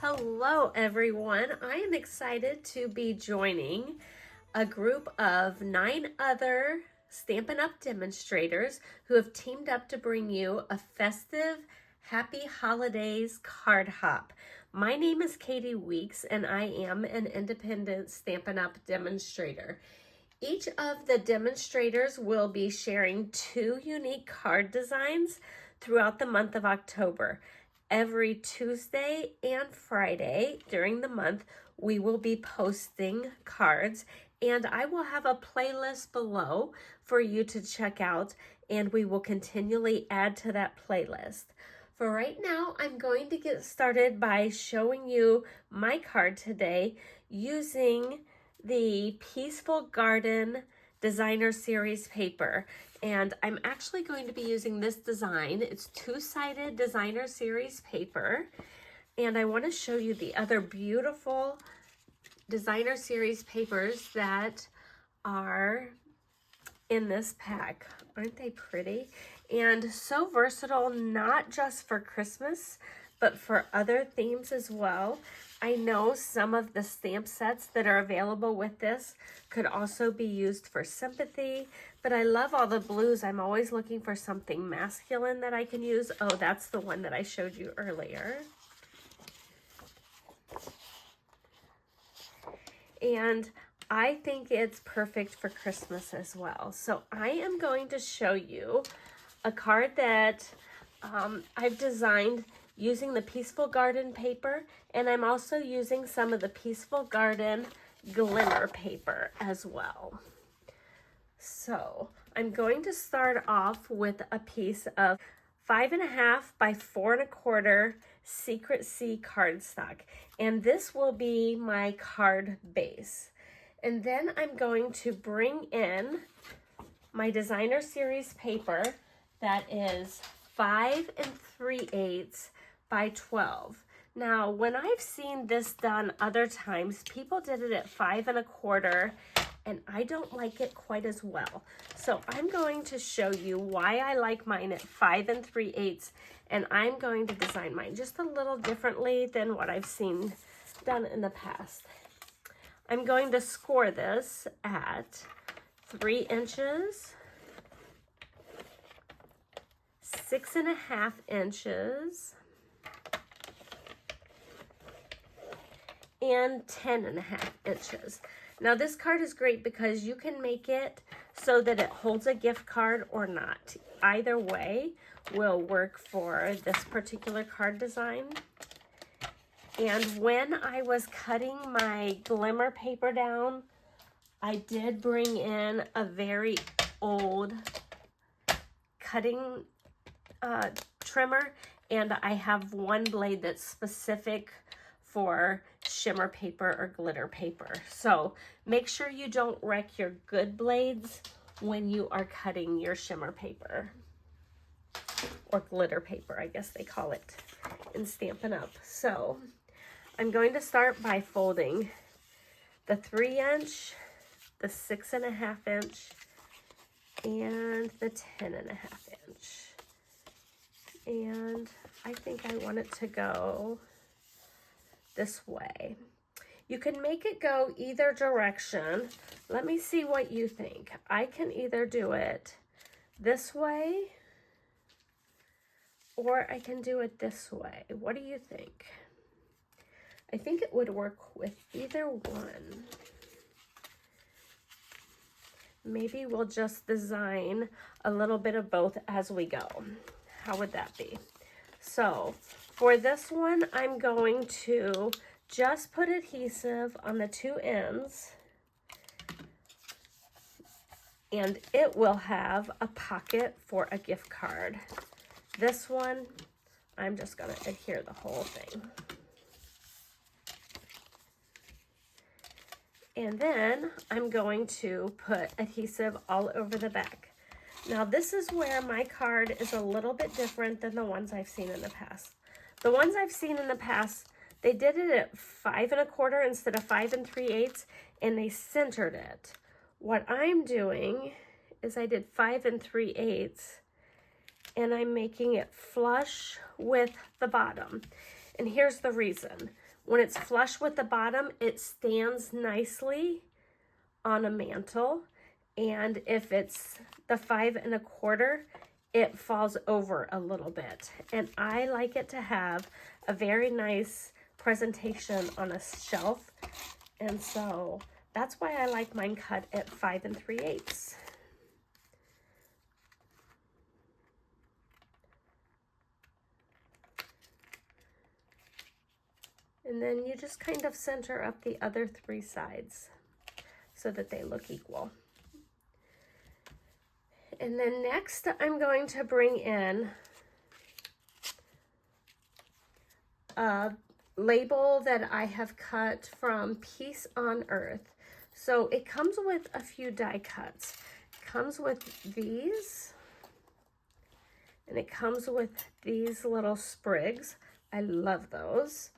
Hello everyone. I am excited to be joining a group of 9 other Stampin' Up! Demonstrators who have teamed up to bring you a festive Happy Holidays card hop. My name is Kati Weeks and I am an independent Stampin' Up! Demonstrator. Each of the demonstrators will be sharing 2 unique card designs throughout the month of October. Every Tuesday and Friday during the month, we will be posting cards, and I will have a playlist below for you to check out, and we will continually add to that playlist. For right now, I'm going to get started by showing you my card today using the Peaceful Garden Designer Series paper. And I'm actually going to be using this design. It's 2-sided Designer Series paper. And I want to show you the other beautiful Designer Series papers that are in this pack. Aren't they pretty? And so versatile, not just for Christmas, but for other themes as well. I know some of the stamp sets that are available with this could also be used for sympathy, but I love all the blues. I'm always looking for something masculine that I can use. Oh, that's the one that I showed you earlier. And I think it's perfect for Christmas as well. So I am going to show you a card that I've designed using the Peaceful Garden paper, and I'm also using some of the Peaceful Garden Glimmer paper as well. So I'm going to start off with a piece of 5.5 by 4.25 Secret Sea cardstock, and this will be my card base. And then I'm going to bring in my Designer Series paper that is 5 3/8 by 12. Now, when I've seen this done other times, people did it at 5 1/4, and I don't like it quite as well. So I'm going to show you why I like mine at 5 3/8, and I'm going to design mine just a little differently than what I've seen done in the past. I'm going to score this at 3 inches, 6.5 inches, and 10.5 inches. Now this card is great because you can make it so that it holds a gift card or not. Either way will work for this particular card design. And when I was cutting my Glimmer paper down, I did bring in a very old cutting trimmer, and I have one blade that's specific for shimmer paper or glitter paper. So make sure you don't wreck your good blades when you are cutting your shimmer paper, or glitter paper, I guess they call it in Stampin' Up. So I'm going to start by folding the 3 inch, the 6.5 inch, and the 10.5 inch. And I think I want it to go this way. You can make it go either direction. Let me see what you think. I can either do it this way or I can do it this way. What do you think? I think it would work with either one. Maybe we'll just design a little bit of both as we go. How would that be? So for this one, I'm going to just put adhesive on the 2 ends, and it will have a pocket for a gift card. This one, I'm just going to adhere the whole thing. And then I'm going to put adhesive all over the back. Now this is where my card is a little bit different than the ones I've seen in the past. The ones I've seen in the past, they did it at 5 1/4 instead of 5 3/8, and they centered it. What I'm doing is I did 5 3/8, and I'm making it flush with the bottom. And here's the reason. when it's flush with the bottom, it stands nicely on a mantle. And if it's the 5 1/4, it falls over a little bit. And I like it to have a very nice presentation on a shelf. And so that's why I like mine cut at 5 3/8. And then you just kind of center up the other 3 sides so that they look equal. And then next I'm going to bring in a label that I have cut from Peace on Earth. So it comes with a few die cuts. It comes with these, and it comes with these little sprigs. I love those.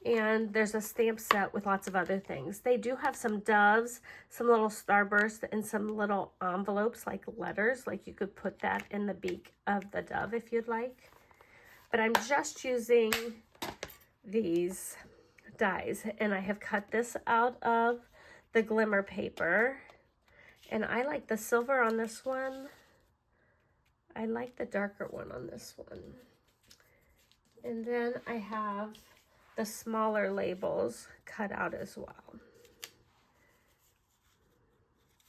And there's a stamp set with lots of other things. They do have some doves, some little starbursts, and some little envelopes like letters. Like you could put that in the beak of the dove if you'd like. But I'm just using these dies, and I have cut this out of the Glimmer paper. And I like the silver on this one. I like the darker one on this one. And then I have the smaller labels cut out as well.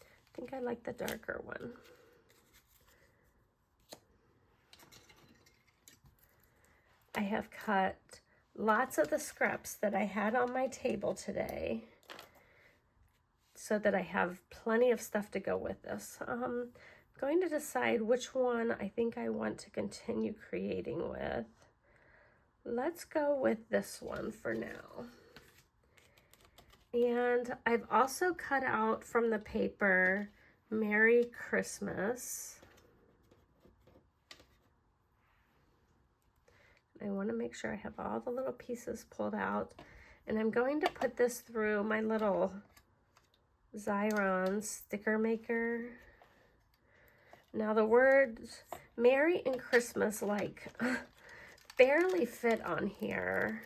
I think I like the darker one. I have cut lots of the scraps that I had on my table today so that I have plenty of stuff to go with this. I'm going to decide which one I think I want to continue creating with. Let's go with this one for now. And I've also cut out from the paper Merry Christmas. I want to make sure I have all the little pieces pulled out. And I'm going to put this through my little Xyron sticker maker. Now the words Merry and Christmas like barely fit on here,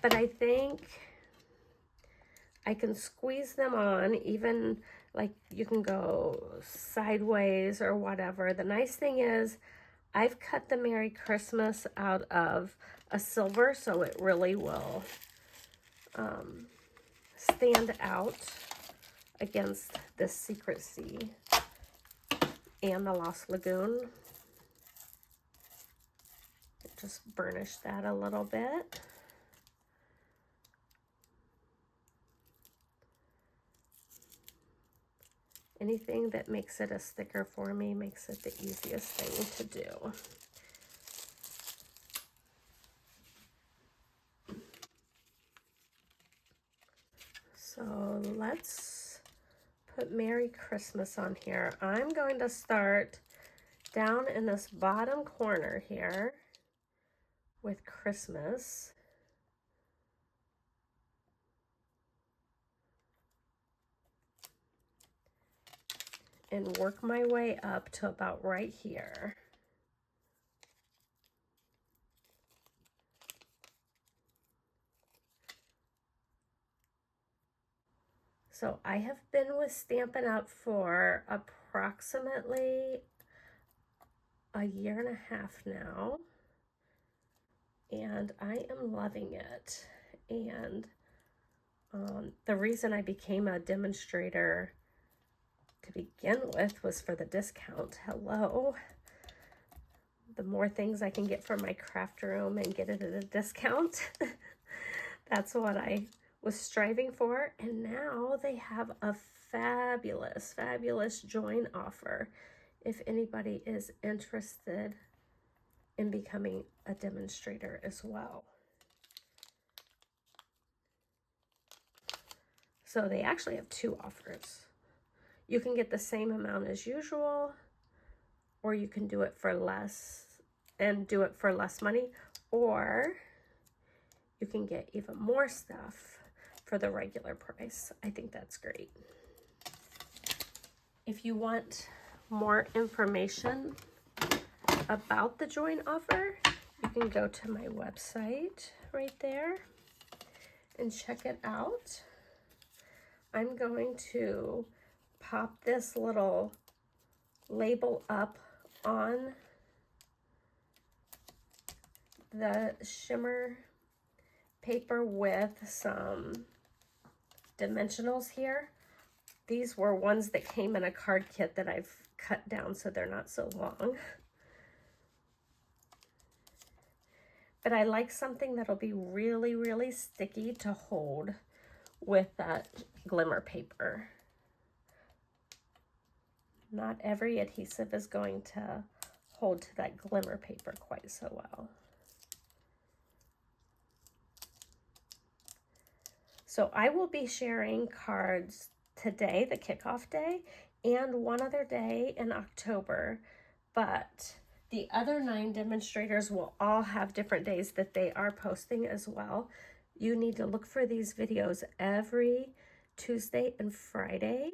but I think I can squeeze them on, even like you can go sideways or whatever. The nice thing is I've cut the Merry Christmas out of a silver, so it really will stand out against the Secret Sea and the Lost Lagoon. Just burnish that a little bit. Anything that makes it a sticker for me makes it the easiest thing to do. So let's put Merry Christmas on here. I'm going to start down in this bottom corner here with Christmas. And work my way up to about right here. So I have been with Stampin' Up for approximately a 1.5 years now. And I am loving it. And the reason I became a demonstrator to begin with was for the discount. Hello. The more things I can get from my craft room and get it at a discount, that's what I was striving for. And now they have a fabulous, fabulous join offer if anybody is interested in becoming a demonstrator as well. So they actually have 2 offers. You can get the same amount as usual, or you can do it for less and do it for less money, or you can get even more stuff for the regular price. I think that's great. If you want more information about the join offer, you can go to my website right there and check it out. I'm going to pop this little label up on the shimmer paper with some dimensionals here. These were ones that came in a card kit that I've cut down so they're not so long. But I like something that'll be really, really sticky to hold with that glimmer paper. Not every adhesive is going to hold to that glimmer paper quite so well. So I will be sharing cards today, the kickoff day, and one other day in October, but the other 9 demonstrators will all have different days that they are posting as well. You need to look for these videos every Tuesday and Friday,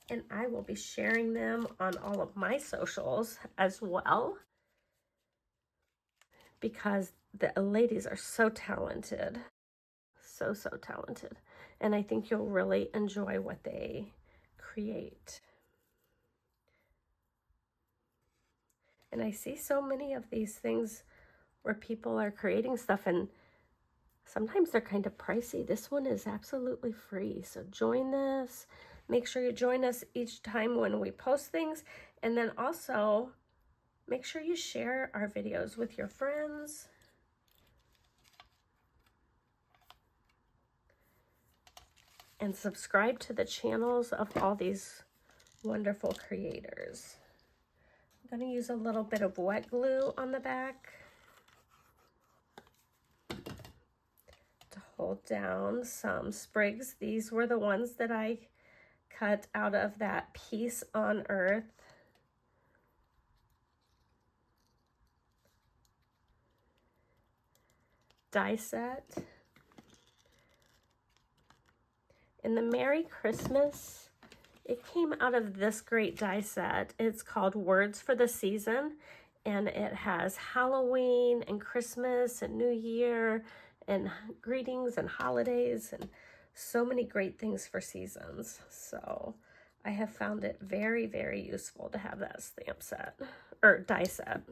and I will be sharing them on all of my socials as well, because the ladies are so talented. So talented. And I think you'll really enjoy what they create. And I see so many of these things where people are creating stuff, and sometimes they're kind of pricey. This one is absolutely free. So join this. Make sure you join us each time when we post things. And then also make sure you share our videos with your friends. And subscribe to the channels of all these wonderful creators. I'm going to use a little bit of wet glue on the back to hold down some sprigs. These were the ones that I cut out of that Peace on Earth. Die set. And the Merry Christmas, it came out of this great die set. It's called Words for the Season, and it has Halloween and Christmas and New Year and greetings and holidays and so many great things for seasons. So I have found it very, very useful to have that stamp set or die set.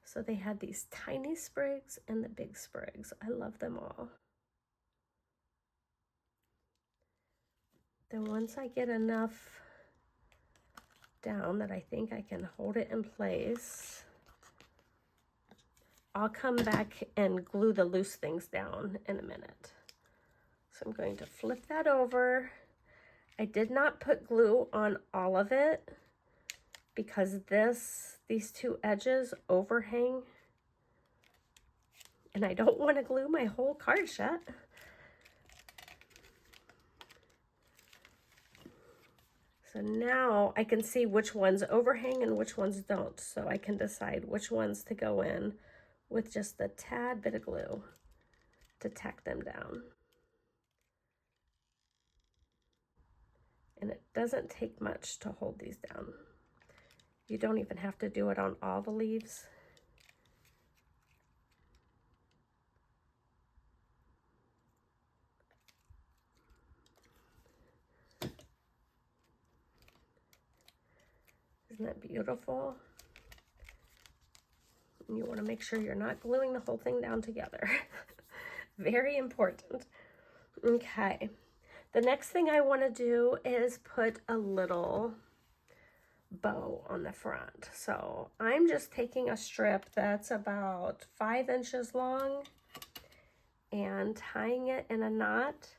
So they had these tiny sprigs and the big sprigs. I love them all. Then once I get enough down that I think I can hold it in place, I'll come back and glue the loose things down in a minute. So I'm going to flip that over. I did not put glue on all of it because these 2 edges overhang, and I don't want to glue my whole card shut. So now I can see which ones overhang and which ones don't, so I can decide which ones to go in with just a tad bit of glue to tack them down. And it doesn't take much to hold these down. You don't even have to do it on all the leaves. Isn't that beautiful? And you want to make sure you're not gluing the whole thing down together. Very important. Okay. The next thing I want to do is put a little bow on the front. So I'm just taking a strip that's about 5 inches long and tying it in a knot.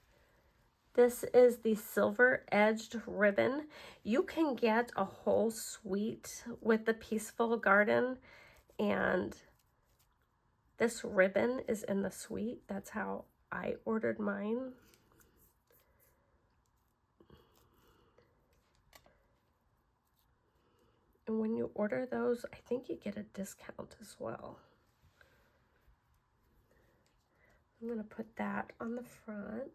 This is the silver edged ribbon. You can get a whole suite with the Peaceful Garden, and this ribbon is in the suite. That's how I ordered mine. And when you order those, I think you get a discount as well. I'm going to put that on the front.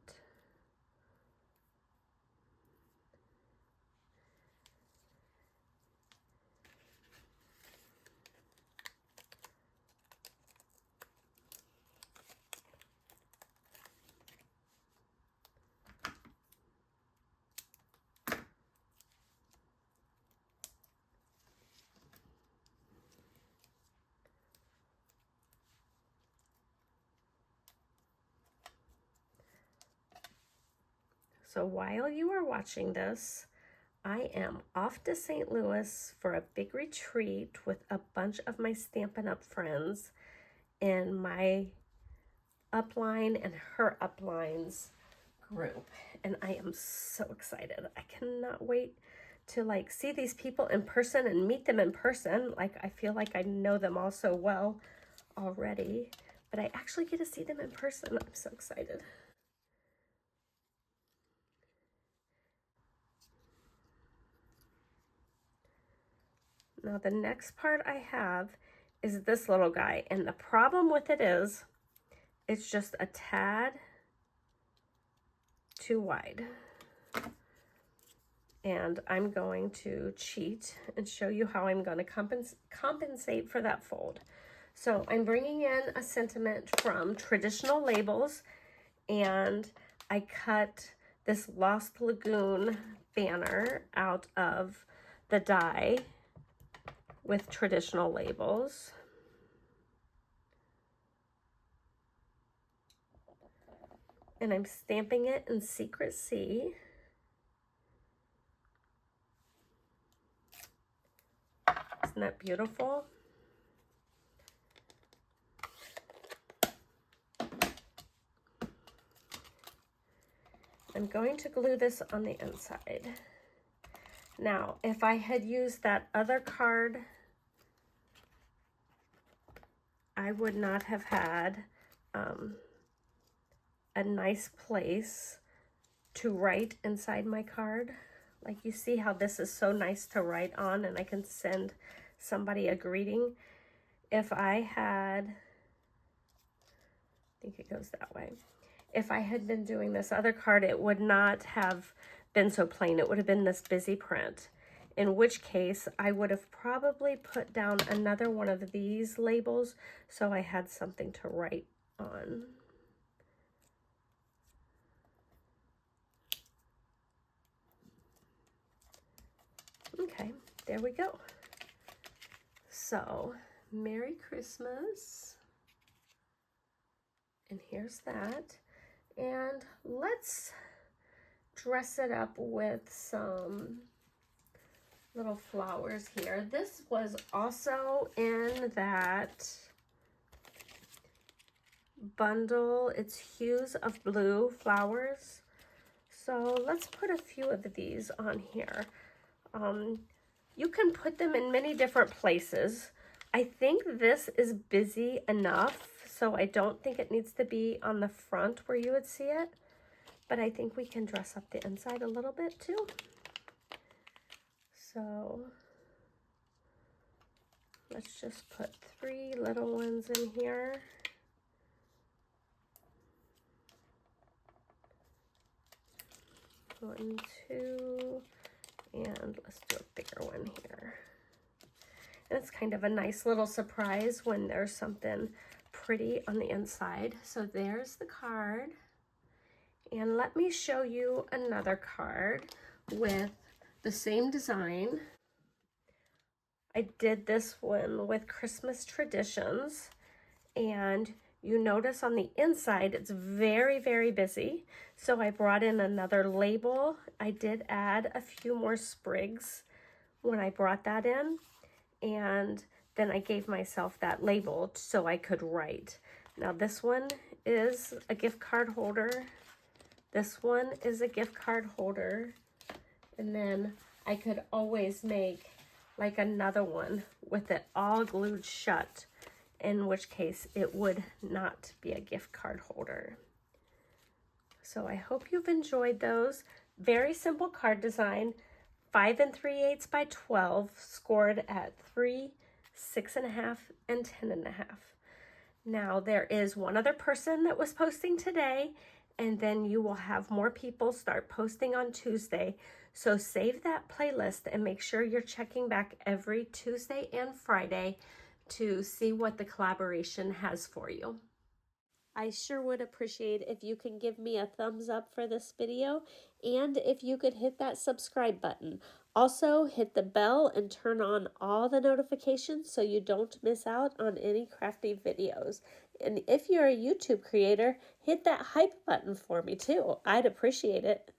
So while you are watching this, I am off to St. Louis for a big retreat with a bunch of my Stampin' Up friends in my upline and her uplines group. And I am so excited. I cannot wait to like see these people in person and meet them in person. Like I feel like I know them all so well already, but I actually get to see them in person. I'm so excited. Now the next part I have is this little guy, and the problem with it is it's just a tad too wide. And I'm going to cheat and show you how I'm going to compensate for that fold. So I'm bringing in a sentiment from Traditional Labels, and I cut this Lost Lagoon banner out of the die with Traditional Labels. And I'm stamping it in Secret Sea. Isn't that beautiful? I'm going to glue this on the inside. Now, if I had used that other card, I would not have had a nice place to write inside my card. Like you see how this is so nice to write on, and I can send somebody a greeting. If I had, I think it goes that way. If I had been doing this other card, it would not have been so plain. It would have been this busy print, in which case I would have probably put down another one of these labels so I had something to write on. Okay, there we go. So, Merry Christmas. And here's that. And let's dress it up with some little flowers here. This was also in that bundle. It's Hues of Blue flowers. So let's put a few of these on here. You can put them in many different places. I think this is busy enough, so I don't think it needs to be on the front where you would see it, but I think we can dress up the inside a little bit too. So let's just put 3 little ones in here. One, 2, and let's do a bigger one here. And it's kind of a nice little surprise when there's something pretty on the inside. So there's the card. And let me show you another card with the same design. I did this one with Christmas Traditions, and you notice on the inside it's very, very busy. So I brought in another label. I did add a few more sprigs when I brought that in, and then I gave myself that label so I could write. Now this one is a gift card holder. This one is a gift card holder. And then I could always make like another one with it all glued shut, in which case it would not be a gift card holder. So I hope you've enjoyed those. Very simple card design, 5 3/8 by 12, scored at 3, 6.5, and 10.5. Now there is one other person that was posting today, and then you will have more people start posting on Tuesday. So save that playlist and make sure you're checking back every Tuesday and Friday to see what the collaboration has for you. I sure would appreciate if you can give me a thumbs up for this video, and if you could hit that subscribe button. Also, hit the bell and turn on all the notifications so you don't miss out on any crafty videos. And if you're a YouTube creator, hit that hype button for me too. I'd appreciate it.